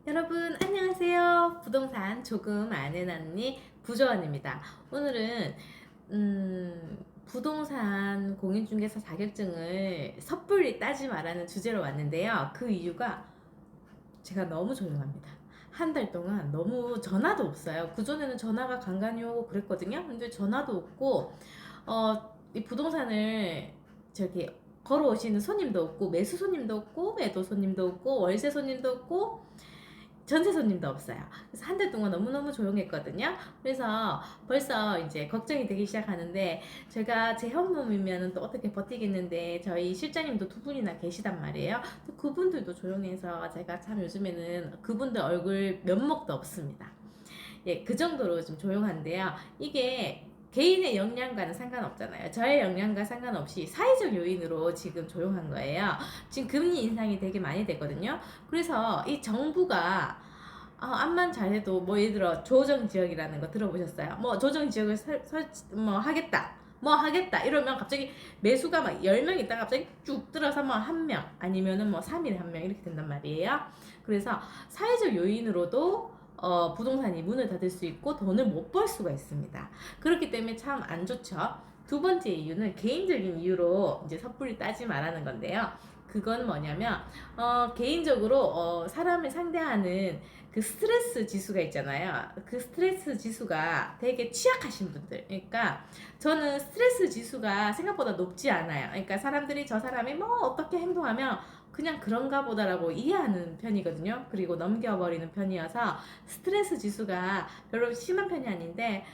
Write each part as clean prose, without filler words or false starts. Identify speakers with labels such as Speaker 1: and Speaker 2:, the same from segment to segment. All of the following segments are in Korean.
Speaker 1: 여러분 안녕하세요. 부동산 조금 아는 언니 부조원입니다. 오늘은 부동산 공인중개사 자격증을 섣불리 따지 말라는 주제로 왔는데요. 그 이유가 제가 너무 조용합니다. 한 달 동안 너무 전화도 없어요. 그전에는 전화가 간간히 오고 그랬거든요. 근데 전화도 없고 이 부동산을 저기 걸어오시는 손님도 없고, 매수 손님도 없고, 매도 손님도 없고, 월세 손님도 없고, 전세 손님도 없어요. 그래서 한 달 동안 너무너무 조용했거든요. 그래서 벌써 이제 걱정이 되기 시작하는데, 제가 제 현몸이면 또 어떻게 버티겠는데, 저희 실장님도 두 분이나 계시단 말이에요. 또 그분들도 조용해서 제가 참 요즘에는 그분들 얼굴 면목도 없습니다. 예, 그 정도로 좀 조용한데요. 이게 개인의 역량과는 상관없잖아요. 저의 역량과 상관없이 사회적 요인으로 지금 조용한 거예요. 지금 금리 인상이 되게 많이 되거든요. 그래서 이 정부가 암만 잘해도 뭐 예를 들어 조정지역이라는 거 들어보셨어요? 뭐 조정지역을 뭐 하겠다. 뭐 하겠다 이러면 갑자기 매수가 막 10명 있다가 갑자기 쭉 들어서 뭐 한 명 아니면은 뭐 3일에 한 명 이렇게 된단 말이에요. 그래서 사회적 요인으로도 부동산이 문을 닫을 수 있고 돈을 못 벌 수가 있습니다. 그렇기 때문에 참 안 좋죠. 두 번째 이유는 개인적인 이유로 이제 섣불리 따지 말라는 건데요. 그건 뭐냐면 개인적으로 사람을 상대하는 그 스트레스 지수가 있잖아요. 그 스트레스 지수가 되게 취약하신 분들. 그러니까 저는 스트레스 지수가 생각보다 높지 않아요. 그러니까 사람들이 저 사람이 뭐 어떻게 행동하면 그냥 그런가 보다라고 이해하는 편이거든요. 그리고 넘겨버리는 편이어서 스트레스 지수가 별로 심한 편이 아닌데,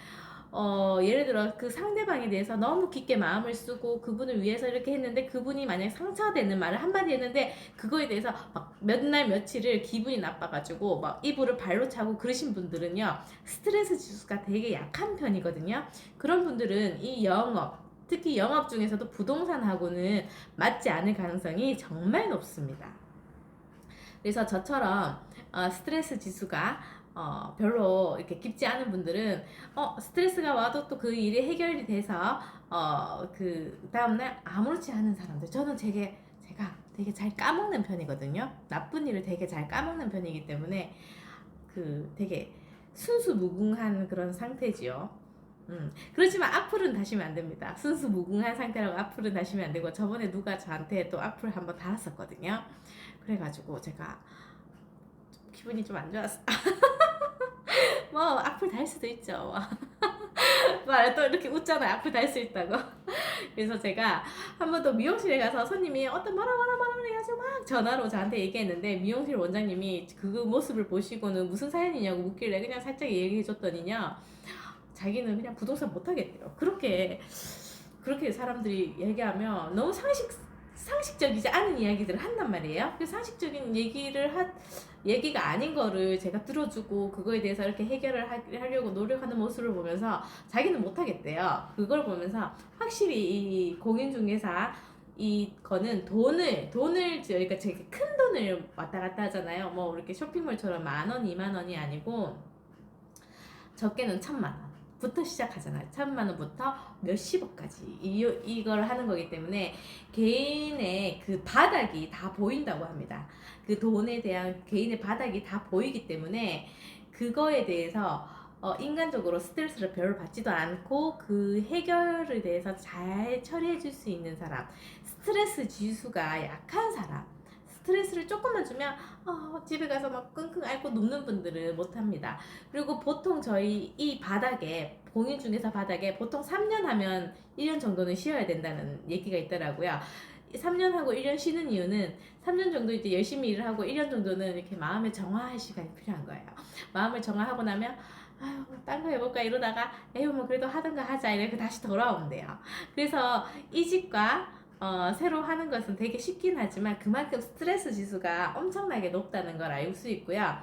Speaker 1: 예를 들어 그 상대방에 대해서 너무 깊게 마음을 쓰고 그분을 위해서 이렇게 했는데, 그분이 만약 상처되는 말을 한마디 했는데 그거에 대해서 막 몇 날 며칠을 기분이 나빠가지고 막 이불을 발로 차고 그러신 분들은요, 스트레스 지수가 되게 약한 편이거든요. 그런 분들은 이 영업, 특히 영업 중에서도 부동산하고는 맞지 않을 가능성이 정말 높습니다. 그래서 저처럼 스트레스 지수가 별로 이렇게 깊지 않은 분들은 스트레스가 와도 또 그 일이 해결이 돼서 그 다음날 아무렇지 않은 사람들, 저는 제가 되게 잘 까먹는 편이거든요. 나쁜 일을 되게 잘 까먹는 편이기 때문에 그 되게 순수무궁한 그런 상태지요. 그렇지만 악플은 다시면 안 됩니다. 순수무궁한 상태라고 악플은 다시면 안 되고, 저번에 누가 저한테 또 악플 한번 달았었거든요. 그래가지고 제가 기분이 좀 안 좋았어. 뭐 악플 달 수도 있죠. 또 이렇게 웃잖아요. 악플 달 수 있다고. 그래서 제가 한 번 더 미용실에 가서 손님이 어떤 뭐라 해가지고 막 전화로 저한테 얘기했는데, 미용실 원장님이 그 모습을 보시고는 무슨 사연이냐고 묻길래 그냥 살짝 얘기해줬더니요, 자기는 그냥 부동산 못하겠대요. 그렇게 사람들이 얘기하면 너무 상식적이지 않은 이야기들을 한단 말이에요. 그 상식적인 얘기가 아닌 거를 제가 들어주고 그거에 대해서 이렇게 해결을 하려고 노력하는 모습을 보면서 자기는 못하겠대요. 그걸 보면서 확실히 이 공인중개사 이거는 그러니까 되게 큰 돈을 왔다 갔다 하잖아요. 뭐 이렇게 쇼핑몰처럼 10,000원, 20,000원이 아니고 적게는 1,000,000원 부터 시작하잖아요. 1,000,000원부터 몇십억까지 이걸 하는 거기 때문에 개인의 그 바닥이 다 보인다고 합니다. 그 돈에 대한 개인의 바닥이 다 보이기 때문에 그거에 대해서 인간적으로 스트레스를 별로 받지도 않고 그 해결에 대해서 잘 처리해 줄 수 있는 사람, 스트레스 지수가 약한 사람, 스트레스를 조금만 주면 집에 가서 막 끙끙 앓고 눕는 분들은 못합니다. 그리고 보통 저희 이 바닥에, 공인중개사 바닥에 보통 3년 하면 1년 정도는 쉬어야 된다는 얘기가 있더라고요. 3년 하고 1년 쉬는 이유는 3년 정도 이제 열심히 일을 하고 1년 정도는 이렇게 마음을 정화할 시간이 필요한 거예요. 마음을 정화하고 나면 아유, 딴 거 해볼까 이러다가 에휴 뭐 그래도 하든가 하자 이렇게 다시 돌아온대요. 그래서 이직과 새로 하는 것은 되게 쉽긴 하지만 그만큼 스트레스 지수가 엄청나게 높다는 걸 알 수 있고요.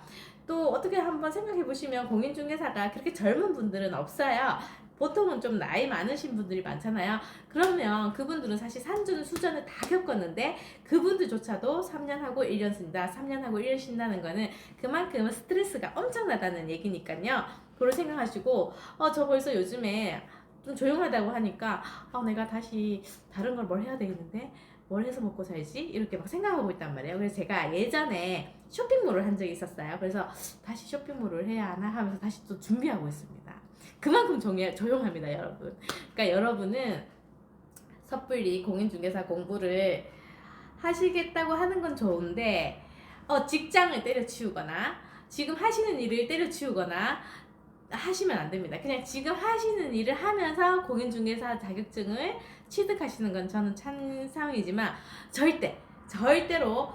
Speaker 1: 또 어떻게 한번 생각해 보시면 공인중개사가 그렇게 젊은 분들은 없어요. 보통은 좀 나이 많으신 분들이 많잖아요. 그러면 그분들은 사실 산전을 수전을 다 겪었는데 그분들조차도 3년 하고 1년 쓴다, 3년 하고 1년 쉰다는 거는 그만큼 스트레스가 엄청나다는 얘기니까요. 그걸 생각하시고 저 벌써 요즘에 좀 조용하다고 하니까 내가 다시 다른 걸 뭘 해야 되겠는데 뭘 해서 먹고 살지? 이렇게 막 생각하고 있단 말이에요. 그래서 제가 예전에 쇼핑몰을 한 적이 있었어요. 그래서 다시 쇼핑몰을 해야 하나 하면서 다시 또 준비하고 있습니다. 그만큼 조용합니다, 여러분. 그러니까 여러분은 섣불리 공인중개사 공부를 하시겠다고 하는 건 좋은데 직장을 때려치우거나 지금 하시는 일을 때려치우거나 하시면 안 됩니다. 그냥 지금 하시는 일을 하면서 공인중개사 자격증을 취득하시는 건 저는 찬성이지만 절대로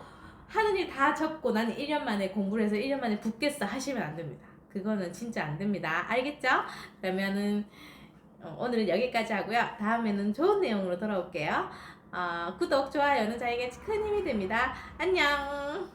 Speaker 1: 하는 일 다 접고 나는 1년 만에 공부를 해서 1년 만에 붙겠어 하시면 안 됩니다. 그거는 진짜 안 됩니다. 알겠죠? 그러면은 오늘은 여기까지 하고요. 다음에는 좋은 내용으로 돌아올게요. 구독, 좋아요는 저에게 큰 힘이 됩니다. 안녕!